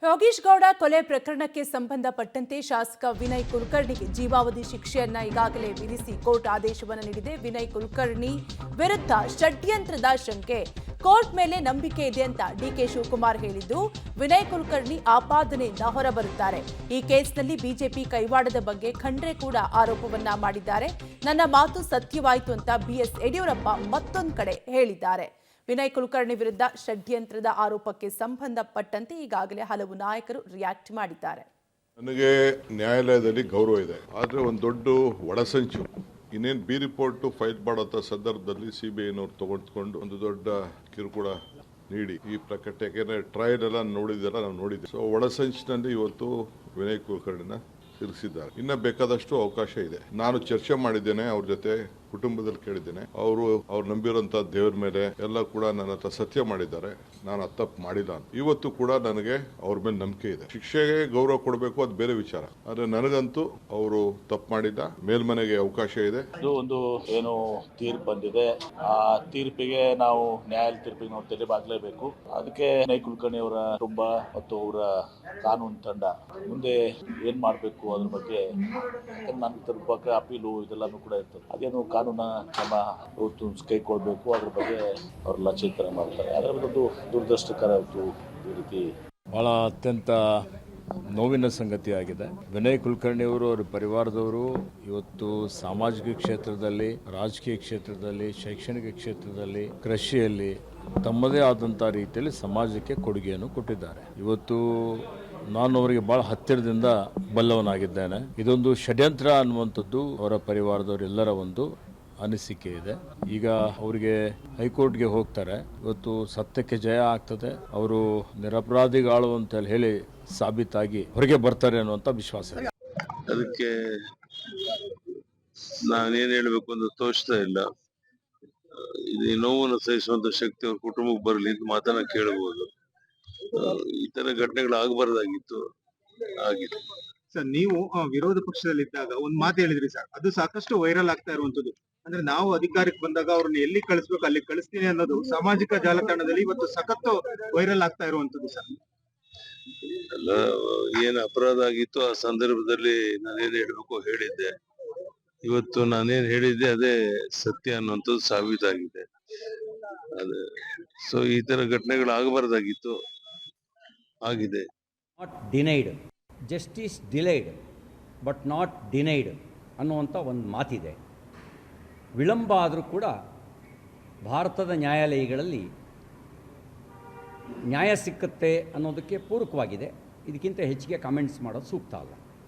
ಯೋಗೀಶ್ ಗೌಡ ಕೊಲೆ ಪ್ರಕರಣಕ್ಕೆ ಸಂಬಂಧಪಟ್ಟಂತೆ ಶಾಸಕ ವಿನಯ್ ಕುಲಕರ್ಣಿಗೆ ಜೀವಾವಧಿ ಶಿಕ್ಷೆಯನ್ನ ಈಗಾಗಲೇ ವಿಧಿಸಿ ಕೋರ್ಟ್ ಆದೇಶವನ್ನು ನೀಡಿದೆ. ವಿನಯ್ ಕುಲಕರ್ಣಿ ವಿರುದ್ಧ ಷಡ್ಯಂತ್ರದ ಶಂಕೆ, ಕೋರ್ಟ್ ಮೇಲೆ ನಂಬಿಕೆ ಇದೆ ಅಂತ ಡಿಕೆ ಶಿವಕುಮಾರ್ ಹೇಳಿದ್ದು, ವಿನಯ್ ಕುಲಕರ್ಣಿ ಆಪಾದನೆಯಿಂದ ಹೊರಬರುತ್ತಾರೆ. ಈ ಕೇಸ್ನಲ್ಲಿ ಬಿಜೆಪಿ ಕೈವಾಡದ ಬಗ್ಗೆ ಖಂಡ್ರೆ ಕೂಡ ಆರೋಪವನ್ನ ಮಾಡಿದ್ದಾರೆ. ನನ್ನ ಮಾತು ಸತ್ಯವಾಯಿತು ಅಂತ ಬಿಎಸ್ ಯಡಿಯೂರಪ್ಪ ಮತ್ತೊಂದು ಕಡೆ ಹೇಳಿದ್ದಾರೆ. ವಿನಯ್ ಕುಲಕರ್ಣಿ ವಿರುದ್ಧ ಷಡ್ಯಂತ್ರದ ಆರೋಪಕ್ಕೆ ಸಂಬಂಧಪಟ್ಟಂತೆ ಈಗಾಗಲೇ ಹಲವು ನಾಯಕರು ರಿಯಾಕ್ಟ್ ಮಾಡಿದ್ದಾರೆ. ನನಗೆ ನ್ಯಾಯಾಲಯದಲ್ಲಿ ಗೌರವ ಇದೆ, ಆದರೆ ಒಂದು ದೊಡ್ಡ ಒಳಸಂಚು ಇನ್ನೇನು ಬಿ ರಿಪೋರ್ಟ್ ಫೈಲ್ ಮಾಡೋ ಸಂದರ್ಭದಲ್ಲಿ ಸಿಬಿಐನವ್ರು ತಗೊಂಡ್ಕೊಂಡು ಒಂದು ದೊಡ್ಡ ಕಿರುಕುಳ ನೀಡಿ ಈ ಪ್ರಕಟಣೆ ಟ್ರಯಲ್ ಎಲ್ಲ ನೋಡಿದೆಲ್ಲ ನಾವು ನೋಡಿದ್ದೆ. ಸೊ ಒಳಸಂಚಿನಲ್ಲಿ ಇವತ್ತು ವಿನಯ್ ಕುಲಕರ್ಣಿನ ಇರಿಸಿದ್ದಾರೆ. ಇನ್ನ ಬೇಕಾದಷ್ಟು ಅವಕಾಶ ಇದೆ. ನಾನು ಚರ್ಚೆ ಮಾಡಿದ್ದೇನೆ, ಅವ್ರ ಜೊತೆ ಕುಟುಂಬದಲ್ಲಿ ಕೇಳಿದ್ದೇನೆ. ಅವ್ರು ನಂಬಿರುವಂತ ದೇವರ ಮೇಲೆ ಎಲ್ಲ ಕೂಡ ನನ್ನ ಹತ್ರ ಸತ್ಯ ಮಾಡಿದ್ದಾರೆ, ನಾನು ತಪ್ಪು ಮಾಡಿಲ್ಲ ಅಂತ. ಇವತ್ತು ಕೂಡ ನನಗೆ ಅವ್ರ ಮೇಲೆ ನಂಬಿಕೆ ಇದೆ. ಶಿಕ್ಷೆಗೆ ಗೌರವ ಕೊಡಬೇಕು, ಅದು ಬೇರೆ ವಿಚಾರ. ಆದ್ರೆ ನನಗಂತೂ ಅವರು ತಪ್ಪು ಮಾಡಿಲ್ಲ. ಮೇಲ್ಮನೆಗೆ ಅವಕಾಶ ಇದೆ. ಇದು ಒಂದು ಏನು ತೀರ್ಪು ಬಂದಿದೆ, ಆ ತೀರ್ಪಿಗೆ ನಾವು ನ್ಯಾಯಾಲಯ ತೀರ್ಪಿಗೆ ನಾವು ತಲೆಬಾಗಲೇಬೇಕು. ಅದಕ್ಕೆ ವಿನಯ್ ಕುಲಕರ್ಣಿ ಅವರ ಕುಟುಂಬ ಮತ್ತು ಅವರ ಕಾನೂನು ತಂಡ ಮುಂದೆ ಏನ್ ಮಾಡಬೇಕು ಅದ್ರ ಬಗ್ಗೆ ನನ್ನ ತಲುಪಕ್ಕೆ ಅಪೀಲು ಇದೆಲ್ಲಾನು ಕೂಡ ಇರ್ತದೆ. ಅದೇನು ಕಾನೂನ ನಮ್ಮ ಕೈಕೊಳ್ಬೇಕು, ಅದ್ರ ಬಗ್ಗೆ ಅವರೆಲ್ಲ ಚಿಂತನೆ ಮಾಡ್ತಾರೆ. ಅದರ ಒಂದು ದುರದೃಷ್ಟಕರ ಈ ರೀತಿ ಬಹಳ ಅತ್ಯಂತ ನೋವಿನ ಸಂಗತಿಯಾಗಿದೆ. ವಿನಯ್ ಕುಲಕರ್ಣಿ ಅವರು, ಅವರ ಪರಿವಾರದವರು ಇವತ್ತು ಸಾಮಾಜಿಕ ಕ್ಷೇತ್ರದಲ್ಲಿ, ರಾಜಕೀಯ ಕ್ಷೇತ್ರದಲ್ಲಿ, ಶೈಕ್ಷಣಿಕ ಕ್ಷೇತ್ರದಲ್ಲಿ, ಕೃಷಿಯಲ್ಲಿ ತಮ್ಮದೇ ಆದಂಥ ರೀತಿಯಲ್ಲಿ ಸಮಾಜಕ್ಕೆ ಕೊಡುಗೆಯನ್ನು ಕೊಟ್ಟಿದ್ದಾರೆ. ಇವತ್ತು ನಾನು ಅವರಿಗೆ ಬಹಳ ಹತ್ತಿರದಿಂದ ಬಲ್ಲವನಾಗಿದ್ದೇನೆ. ಇದೊಂದು ಷಡ್ಯಂತ್ರ ಅನ್ನುವಂಥದ್ದು ಅವರ ಪರಿವಾರದವರೆಲ್ಲರ ಒಂದು ಅನಿಸಿಕೆ ಇದೆ. ಈಗ ಅವರಿಗೆ ಹೈಕೋರ್ಟ್ಗೆ ಹೋಗ್ತಾರೆ. ಇವತ್ತು ಸತ್ಯಕ್ಕೆ ಜಯ ಆಗ್ತದೆ, ಅವರು ನಿರಪರಾಧಿಗಳು ಅಂತ ಹೇಳಿ ಸಾಬೀತಾಗಿ ಹೊರಗೆ ಬರ್ತಾರೆ ಅನ್ನುವಂಥ ವಿಶ್ವಾಸ ಇದೆ. ಅದಕ್ಕೆ ನಾನೇನು ಹೇಳಬೇಕು ಅಂತ ತೋಚ್ತಾ ಇಲ್ಲ. ಇದು ನೋವನ್ನು ಸಹಿಸುವಂತ ಶಕ್ತಿ ಅವ್ರ ಕುಟುಂಬಕ್ಕೆ ಬರಲಿ ಅಂತ ಮಾತನ್ನ ಕೇಳಬಹುದು. ಈ ತರ ಘಟನೆಗಳು ಆಗಬಾರ್ದಾಗಿತ್ತು, ಆಗಿದೆ. ಸರ್, ನೀವು ವಿರೋಧ ಪಕ್ಷದಲ್ಲಿದ್ದಾಗ ಒಂದ್ ಮಾತು ಹೇಳಿದ್ರಿ ಸರ್, ಅದು ಸಾಕಷ್ಟು ವೈರಲ್ ಆಗ್ತಾ ಇರುವಂತದ್ದು. ಅಂದ್ರೆ ನಾವು ಅಧಿಕಾರಕ್ಕೆ ಬಂದಾಗ ಅವ್ರನ್ನ ಎಲ್ಲಿ ಕಳಿಸ್ಬೇಕು ಅಲ್ಲಿ ಕಳಿಸ್ತೀನಿ ಅನ್ನೋದು ಸಾಮಾಜಿಕ ಜಾಲತಾಣದಲ್ಲಿ ಇವತ್ತು ಸಖತ್ತು ವೈರಲ್ ಆಗ್ತಾ ಇರುವಂತದ್ದು ಸರ್. ಎಲ್ಲ ಏನ್ ಅಪರಾಧ ಆಗಿತ್ತು ಆ ಸಂದರ್ಭದಲ್ಲಿ ನಾನೇನ್ ಹೇಳ್ಬೇಕು ಹೇಳಿದ್ದೆ. ಇವತ್ತು ನಾನೇನ್ ಹೇಳಿದ್ದೆ ಅದೇ ಸತ್ಯ ಅನ್ನುವಂಥದ್ದು ಸಾಬೀತಾಗಿದೆ. ಅದೇ ಸೊ ಈ ತರ ಘಟನೆಗಳು ಆಗಬಾರ್ದಾಗಿತ್ತು, ಆಗಿದೆ. Not denied, justice delayed but not denied ಅನ್ನುವಂಥ ಒಂದು ಮಾತಿದೆ. ವಿಳಂಬ ಆದರೂ ಕೂಡ ಭಾರತದ ನ್ಯಾಯಾಲಯಗಳಲ್ಲಿ ನ್ಯಾಯ ಸಿಕ್ಕತ್ತೆ ಅನ್ನೋದಕ್ಕೆ ಪೂರಕವಾಗಿದೆ. ಇದಕ್ಕಿಂತ ಹೆಚ್ಚಿಗೆ ಕಾಮೆಂಟ್ಸ್ ಮಾಡೋದು ಸೂಕ್ತ ಅಲ್ಲ.